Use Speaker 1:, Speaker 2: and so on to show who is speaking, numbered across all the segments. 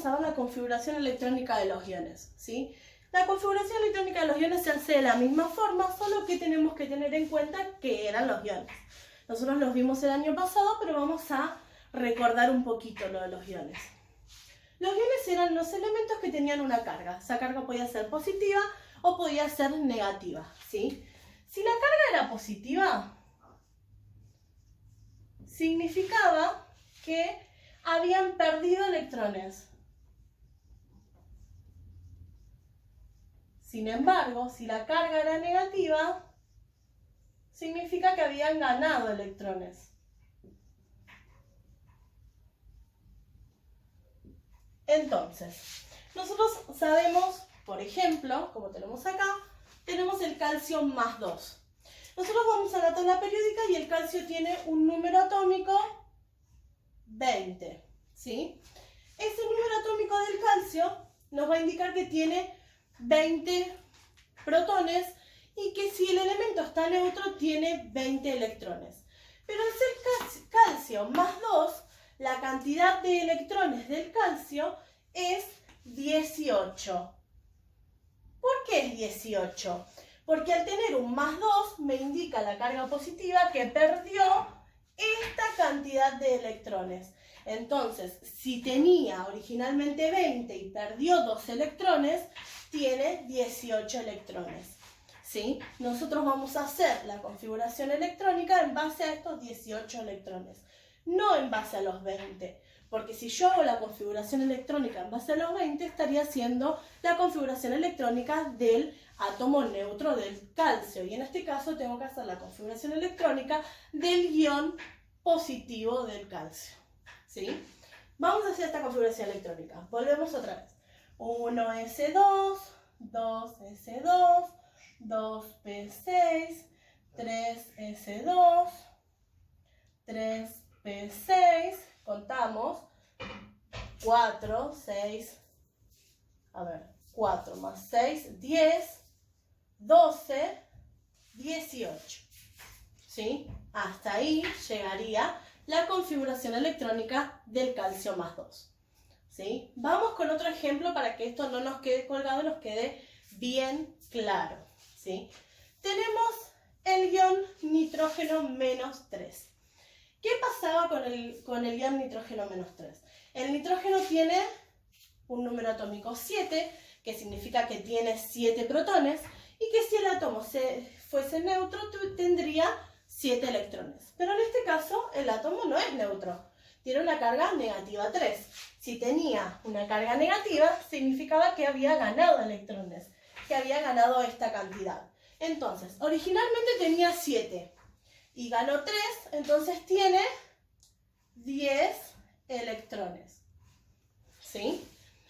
Speaker 1: a ver la configuración electrónica de los iones, ¿sí? La configuración electrónica de los iones se hace de la misma forma, solo que tenemos que tener en cuenta qué eran los iones. Nosotros los vimos el año pasado, pero vamos a recordar un poquito lo de los iones. Los iones eran los elementos que tenían una carga. Esa carga podía ser positiva o podía ser negativa, ¿sí? Si la carga era positiva, significaba que habían perdido electrones. Sin embargo, si la carga era negativa, significa que habían ganado electrones. Entonces, nosotros sabemos, por ejemplo, como tenemos acá, tenemos el calcio más 2. Nosotros vamos a la tabla periódica y el calcio tiene un número atómico 20, ¿sí? Ese número atómico del calcio nos va a indicar que tiene 20 protones y que si el elemento está neutro tiene 20 electrones. Pero al ser calcio más 2, la cantidad de electrones del calcio es 18. ¿Por qué es 18? Porque al tener un más 2 me indica la carga positiva que perdió esta cantidad de electrones. Entonces, si tenía originalmente 20 y perdió 2 electrones, tiene 18 electrones. ¿Sí? Nosotros vamos a hacer la configuración electrónica en base a estos 18 electrones, no en base a los 20. Porque si yo hago la configuración electrónica en base a los 20, estaría haciendo la configuración electrónica del átomo neutro del calcio. Y en este caso tengo que hacer la configuración electrónica del ion positivo del calcio. ¿Sí? Vamos a hacer esta configuración electrónica. Volvemos otra vez. 1s2, 2s2, 2p6, 3s2, 3p6, contamos, 4, 6, 4 más 6, 10, 12, 18. ¿Sí? Hasta ahí llegaría la configuración electrónica del calcio más 2. ¿Sí? Vamos con otro ejemplo para que esto no nos quede colgado y nos quede bien claro. ¿Sí? Tenemos el ion nitrógeno menos 3. ¿Qué pasaba con el ion nitrógeno menos 3? El nitrógeno tiene un número atómico 7, que significa que tiene 7 protones, y que si el átomo fuese neutro tendría 7 electrones. Pero en este caso el átomo no es neutro, tiene una carga negativa 3. Si tenía una carga negativa, significaba que había ganado electrones, que había ganado esta cantidad. Entonces, originalmente tenía 7 y ganó 3, entonces tiene 10 electrones. ¿Sí?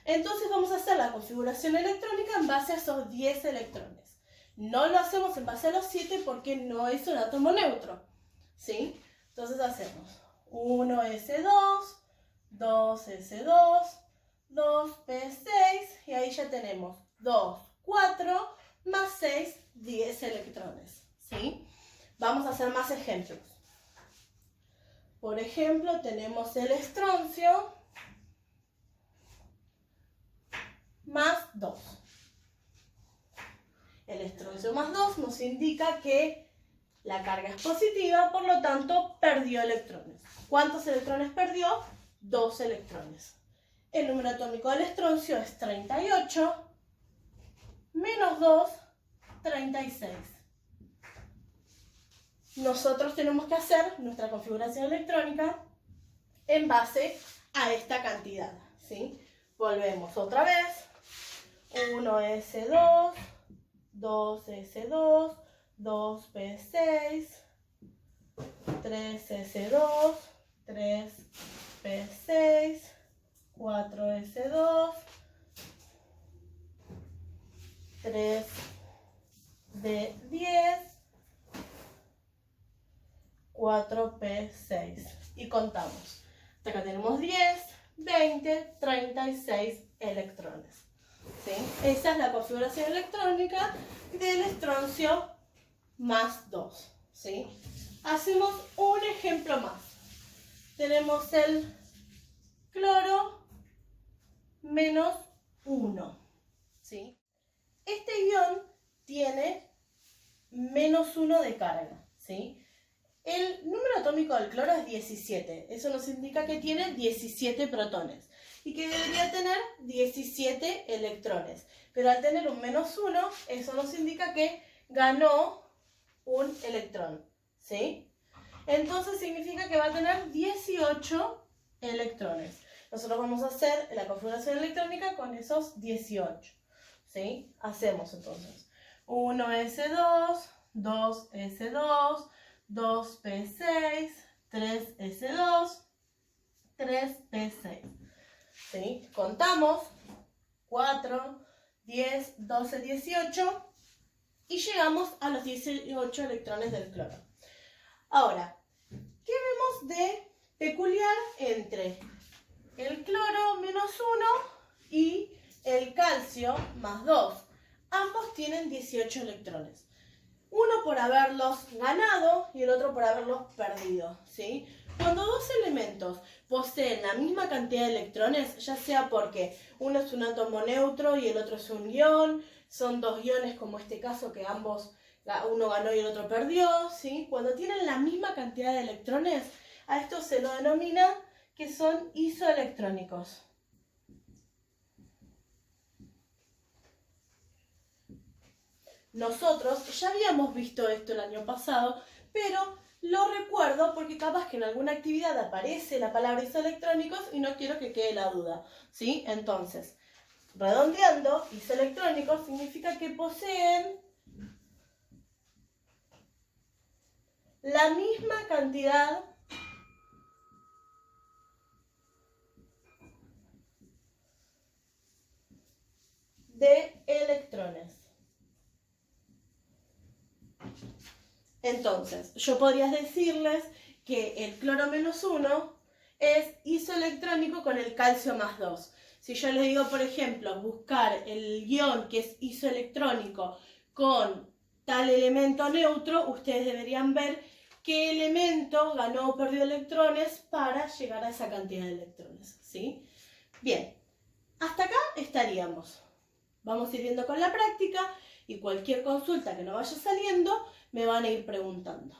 Speaker 1: Entonces vamos a hacer la configuración electrónica en base a esos 10 electrones. No lo hacemos en base a los 7 porque no es un átomo neutro. ¿Sí? Entonces hacemos 1s2, 2s2, 2p6 y ahí ya tenemos 2, 4 más 6, 10 electrones. ¿Sí? Vamos a hacer más ejemplos. Por ejemplo, tenemos el estroncio más 2. El estroncio más 2 nos indica que la carga es positiva, por lo tanto perdió electrones. ¿Cuántos electrones perdió? 2 electrones. El número atómico del estroncio es 38, menos 2, 36. Nosotros tenemos que hacer nuestra configuración electrónica en base a esta cantidad. ¿Sí? Volvemos otra vez. 1s2, 2s2, 2p6, 3s2, 3p6, 4s2, 3d10, 4p6. Y contamos. Hasta acá tenemos 10, 20, 36 electrones. ¿Sí? Esa es la configuración electrónica del estroncio más 2. ¿Sí? Hacemos un ejemplo más. Tenemos el cloro menos 1. ¿Sí? Este ion tiene menos 1 de carga. ¿Sí? El número atómico del cloro es 17. Eso nos indica que tiene 17 protones y que debería tener 17 electrones. Pero al tener un menos 1, eso nos indica que ganó un electrón. ¿Sí? Entonces significa que va a tener 18 electrones. Nosotros vamos a hacer la configuración electrónica con esos 18. ¿Sí? Hacemos entonces 1s2, 2s2, 2p6, 3s2, 3p6. ¿Sí? Contamos 4, 10, 12, 18 y llegamos a los 18 electrones del cloro. Ahora, ¿qué vemos de peculiar entre el cloro menos 1 y el calcio más 2? Ambos tienen 18 electrones. Uno por haberlos ganado y el otro por haberlos perdido, ¿sí? Cuando dos elementos poseen la misma cantidad de electrones, ya sea porque uno es un átomo neutro y el otro es un ion, son dos iones como este caso que ambos, uno ganó y el otro perdió, ¿sí? Cuando tienen la misma cantidad de electrones, a esto se lo denomina que son isoelectrónicos. Nosotros ya habíamos visto esto el año pasado, pero lo recuerdo porque capaz que en alguna actividad aparece la palabra isoelectrónicos y no quiero que quede la duda, ¿sí? Entonces, redondeando, isoelectrónicos significa que poseen la misma cantidad de electrones. Entonces, yo podría decirles que el cloro menos 1 es isoelectrónico con el calcio más 2. Si yo les digo, por ejemplo, buscar el ion que es isoelectrónico con tal elemento neutro, ustedes deberían ver qué elemento ganó o perdió electrones para llegar a esa cantidad de electrones, ¿sí? Bien, hasta acá estaríamos. Vamos a ir viendo con la práctica y cualquier consulta que no vaya saliendo me van a ir preguntando.